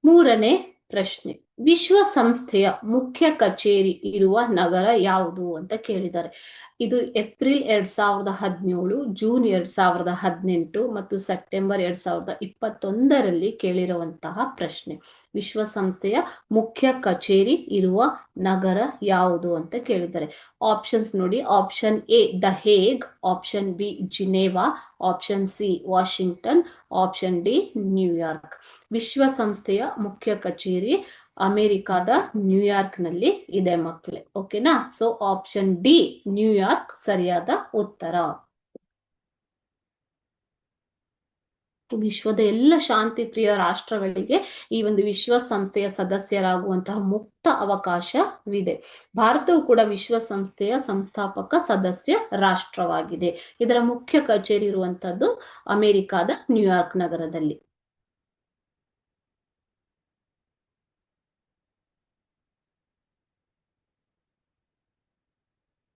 ಮೂರನೇ ಪ್ರಶ್ನೆ, ವಿಶ್ವಸಂಸ್ಥೆಯ ಮುಖ್ಯ ಕಚೇರಿ ಇರುವ ನಗರ ಯಾವುದು ಅಂತ ಕೇಳಿದ್ದಾರೆ. ಇದು ಏಪ್ರಿಲ್ 2017, ಜೂನ್ 2018 ಮತ್ತು ಸೆಪ್ಟೆಂಬರ್ 2021ರಲ್ಲಿ ಕೇಳಿರುವಂತಹ ಪ್ರಶ್ನೆ. ವಿಶ್ವಸಂಸ್ಥೆಯ ಮುಖ್ಯ ಕಚೇರಿ ಇರುವ ನಗರ ಯಾವುದು ಅಂತ ಕೇಳಿದ್ದಾರೆ. ಆಪ್ಷನ್ಸ್ ನೋಡಿ. ಆಪ್ಷನ್ ಎ ದ ಹೇಗ್, option B Geneva, option C Washington, option D New York. ವಿಶ್ವಸಂಸ್ಥೆಯ ಮುಖ್ಯ ಕಚೇರಿ ಅಮೆರಿಕಾದ ನ್ಯೂಯಾರ್ಕ್ ನಲ್ಲಿ ಇದೆ ಮಕ್ಕಳೇ. ಓಕೆನಾ? ಸೊ ಆಪ್ಷನ್ ಡಿ ನ್ಯೂಯಾರ್ಕ್ ಸರಿಯಾದ ಉತ್ತರ. ವಿಶ್ವದ ಎಲ್ಲ ಶಾಂತಿ ಪ್ರಿಯ ರಾಷ್ಟ್ರಗಳಿಗೆ ಈ ಒಂದು ವಿಶ್ವಸಂಸ್ಥೆಯ ಸದಸ್ಯರಾಗುವಂತಹ ಮುಕ್ತ ಅವಕಾಶವಿದೆ. ಭಾರತವು ಕೂಡ ವಿಶ್ವಸಂಸ್ಥೆಯ ಸಂಸ್ಥಾಪಕ ಸದಸ್ಯ ರಾಷ್ಟ್ರವಾಗಿದೆ. ಇದರ ಮುಖ್ಯ ಕಚೇರಿ ಇರುವಂತದ್ದು ಅಮೆರಿಕಾದ ನ್ಯೂಯಾರ್ಕ್ ನಗರದಲ್ಲಿ.